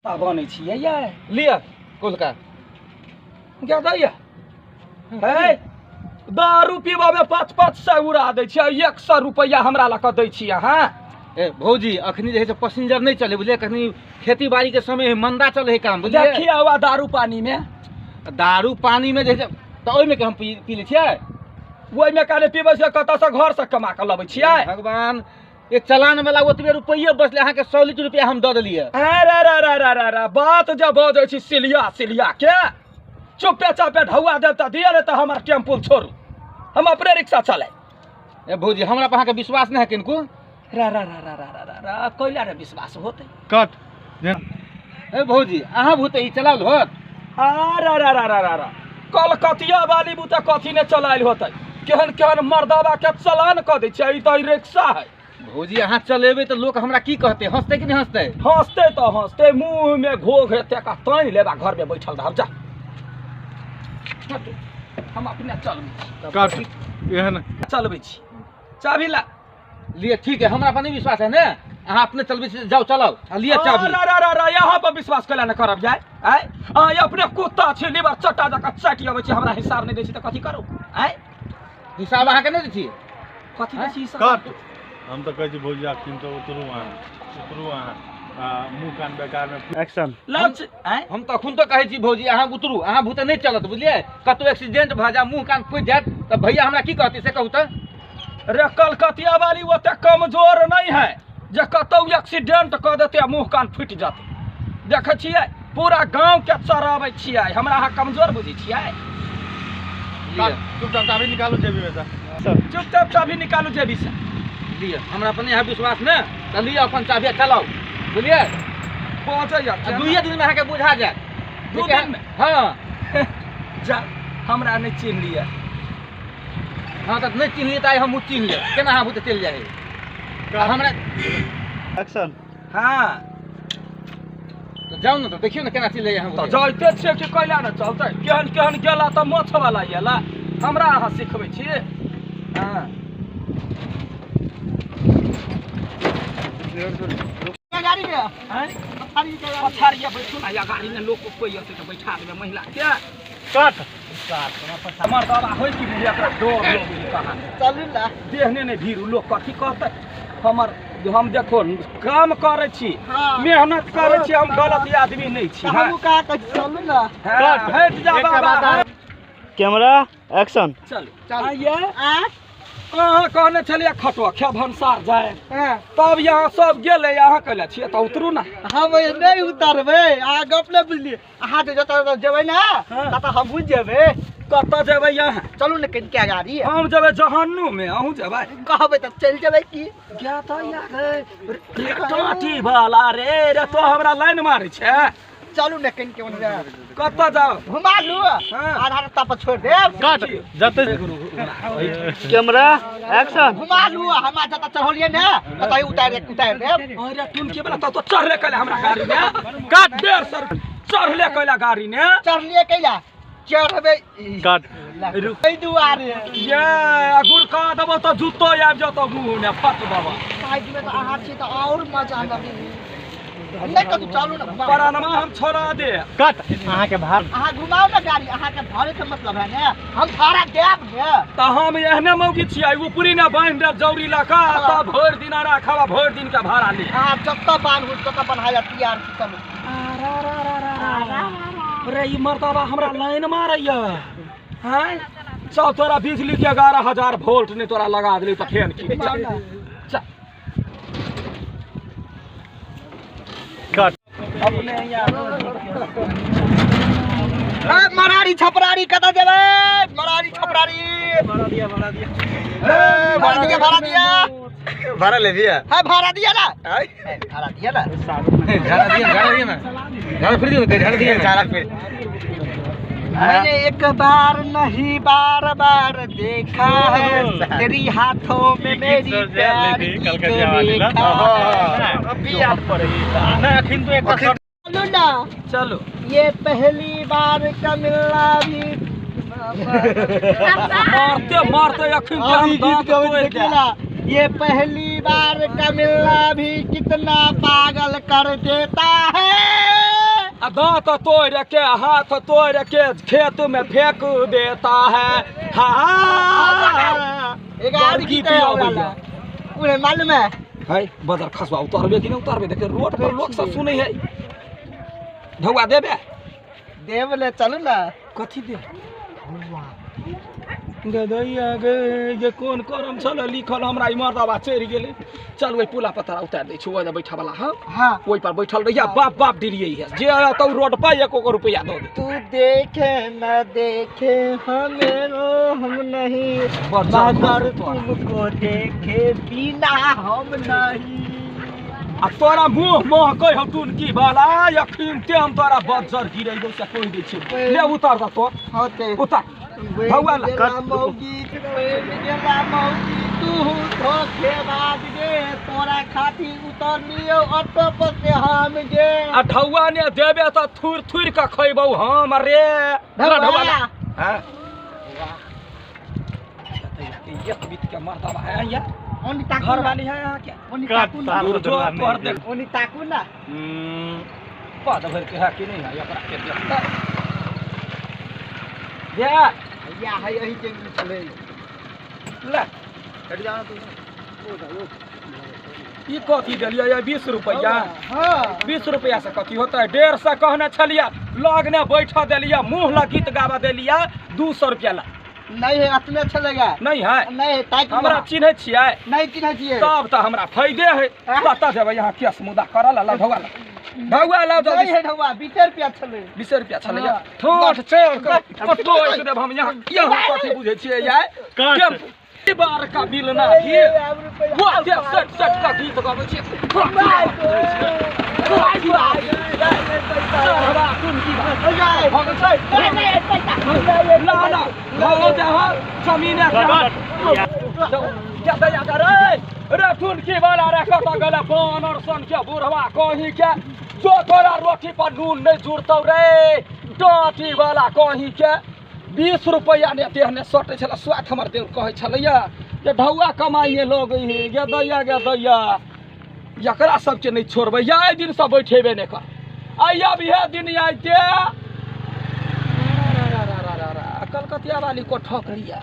बने छियै ये लिया कोलका क्या दैया है दारू पीबा में 500 उड़ा दै छियै 100 रुपया हमरा लग दै छियै अहाँ ए भौजी अखनी जे है से पैसेंजर नहीं चले बुझलिए कखनी खेती बाड़ी के समय मंदा चले है काम बुझलिए देखिए हुआ दारू पानी में जे है तो ओइ में के हम पी ले छियै ओइ में काले पीबै से कत से घर से कमा के लबै छियै भगवान एक चलान वाला ओतबे रुपये बचले अहाँ के 100 रुपया हम दे देलिए अरे बात जब बजै छी सिलिया के चुपे चापे ढौआ देव त दिए ने त हमर टेम्पू छोड़ू हम अपने रिक्शा चले ए भौजी हमरा पे अहाँ के विश्वास नहीं है किनको कोइला रे विश्वास होते कट ए भौजी अहाँ भूते ई चलाल होत अरे कलकतिया वाली बुते कथी ने चलाइल होते केहन मर्दावा के चलान क दै छै ई त रिक्शा है भौजी अहाँ चलेबे तो लोग हमरा की कहते हंसते कि नहीं हंसते हंसते मुंह में घोघ हेते का तैन लेबा घर में बैठल रह जा हम अपने चलबै छी चाबी ला लिए ठीक है हमरा पर नहीं विश्वास है ना अहाँ अपने चलबे जाओ चलाओ लिए चाबी अरे यहाँ पर विश्वास कला न करब जाय आय आ अपने कुत्ता छी लीवर चटा जका चाटी आबै छी हमरा हिसाब नहीं दै छी त कथी करू आय हिसाब अहाँ के नहीं दै छी कथी दै छी हिसाब हम तो कहै छी भौजी आखिन तो उतरू अहाँ मुंह कान बेकार में एक्शन लंच आय हम तो अखुन तो कहै छी भौजी अहाँ उतरू अहाँ भूते नहीं चलत बुझलिए कतो एक्सीडेंट भ जा मुंह कान फुट जात त भैया हमरा की कहती से कहू त रे कलकतिया वाली ओते कमजोर नहीं है जे कतौ एक्सीडेंट क देते मुंह कान फुट जाते देखे छियै पूरा गांव के चराबै छियै हमरा अहाँ कमजोर बुझै छियै चुपचाप चाबी निकालो जेबी में से चुपचाप चाबी निकालू जेबी से लिए हमरा पर नहीं है विश्वास न त लिए अपन चाबी चलाओ बुझलिए पहुंचे यार दुइये दिन में अहाँ के बुझा जाए 2 दिन में हां जा हमरा नहीं चिन्ह लिया हाँ तो नहीं चिन्ह लिया हम चिन्ह ले केना अहाँ बुते चल जाए हमरा एक्शन हाँ तो जाओ ना तो देखियो ना केना चल जाए हम तो जाइते छियै कि कैला न चलते केहन गेला त मोछ वाला येला हमरा अहाँ सिखबै छी हां गाड़ी में हैं पछाड़िया बैठू ना या गाड़ी में लोग को कोई ऐसे तो बैठा देबे महिला के कट हमर बाबा होय कि मुझे एकरा डर लोग कहां चलू ना देहने नहीं भीड़ लोग कथी कहते हमर हम देखो काम करे छी हाँ। मेहनत करे छी हम गलत आदमी नहीं छी हम का चलू ना हट जा बाबा कैमरा एक्शन चलो आइए अहाँ कहने छलिए खटुआ खे भंसार जाए हां तब यहाँ सब गेले यहाँ कहले छियै त उतरू ना हम नहीं उतरबे आ गप ले बुझली अहाँ जे जत जेबै ना त हम बुझ जेबै कत जेबै यहाँ चलू ना कन क्या गाड़ी हम जेबै जहन्नुम में अहूँ जेबै कहबै त चल जेबै की क्या तो यार टाटी वाला रे तो हमरा लाइन मारै छै चलू ना कन के ओने कत जाओ घुमा लू आधा रास्ता पर छोड़ दे कट जते कैमरा एक्शन घुमा लू हम जत चढ़लिए ना ततै उतार दे अरे टुन के बला तो चढ़ले कहले हमरा गाड़ी में काट देर सर चढ़ले कहले गाड़ी ने चढ़लिए कैला चढ़बे कट रुकै दुआरे ये अगुर का दबो तो जूतो आब जतो मुंह में फट बाबा साइड में तो अहाँ छी तो और मजा लगी नहीं कतु चलू ना परानमा हम छोड़ा दे कट अहाँ के भार अहाँ घुमाओ ना गाड़ी अहाँ के भाड़े से मतलब है ना हम भाड़ा देब ने त हम एहने मौगी छियै ऊपरी ना बांध देब जौरी लका त भोर दिन राखबा भोर दिन का भाड़ा ले अहाँ जत्ता बांध तत्ता बनाया तैयार छी चलू अरे ई मर्दबा हमरा लाइन मारैया हैं चल तोरा बिजली के 11000 वोल्ट ने तोरा लगा देली त फेन की चल कट अपने मरारी छपरारी कत जेबै मरारी छपरारी भाड़ा दिया भाड़ा दिया भाड़ा ले दिया है भाड़ा दिया ना भाड़ा दिया ना झाड़ा फिर दियो झाड़ा फिर मैंने एक बार नहीं बार बार देखा है तेरी हाथों में मेरी प्यारी चलो ना चलो ये पहली बार का मिलना भी मारते ये पहली बार का मिलना भी कितना पागल कर देता है। दांत तोड़ के हाथ तोड़ के खेत में फेंक देता है। हाँ एक आदमी की तरह वाला उन्हें मालूम है है बदर खसवा उतारबे कि नहीं उतारबे देखे रोड पर लोग सब सुने है। ढौआ देबे दे बोले चलू ना कथी दे गदैया गे ये कौन करम छल लिखल हमरा इमर दबा चढ़ि गेलै। चल ओइ पुला पत्थर उतार दै छी ओइ बैठा वाला। हाँ हाँ ओइ पर बैठल रहिया बाप बाप डिरियै है जे तो रोड पर 1 रुपया दो दे। तू देखे न देखे हम नहीं मगर तुमको देखे बिना हम नहीं। आ तोरा मुंह मोह कह हटुन की बाला यखिन ते हम तोरा बज्जर गिरै दो से कहि दै छी। ले उतार द तो होते उतार भगवा ला मौगी तू धोखेबाज गे तोरा खातिर उतर लियो ऑटो पर से हम गे। आ ढौआ ने देबे त थुर थुर के खइबौ हम रे ढौआ ला। हां एक बीत के मर्दबा है या ओनी ताकू घर वाली है यहाँ क्या ओनी ताकू ना तोहर देख ओनी ताकू ना पद भर के है कि नहीं है एकरा के देखता दे या है यही के चले ले हट जाओ तू ई कथी देलिया ये 20 रुपया। हां 20 रुपया से कथी होता है 150 कहने छलिया लग ने बैठा देलिया मुंह ला गीत गावा देलिया 200 रुपया ला नहीं है अपने चलेगा नहीं है नहीं ताकू हमरा चिन्हे छियै नहीं चिन्ह छिए तब त हमरा फायदे है बता देबे यहाँ केस मुदा करल ला ढौआ ला नहीं है ढौआ 20 रुपया चले 20 रुपया छलैया ठोठ चढ़ के कतो एक देब हम यहाँ कथी बुझै छियै यार के बार का बिल ना भी वो के सट का गीत गाबै छियै कहीं के जो तोरा रोटी पर नून नहीं जुड़तौ रे डाँटी वाला कहीं के 20 रुपया ने तेहने सटे छल स्वाद हमर देव कहे छलैया जे ढौआ कमाइए लोग गे दैया एकरा सबके नहीं छोड़बै या एहि दिन से बैठेबे नहीं कर आइया इहे दिन आइते कलकतिया वाली को ठोक लिया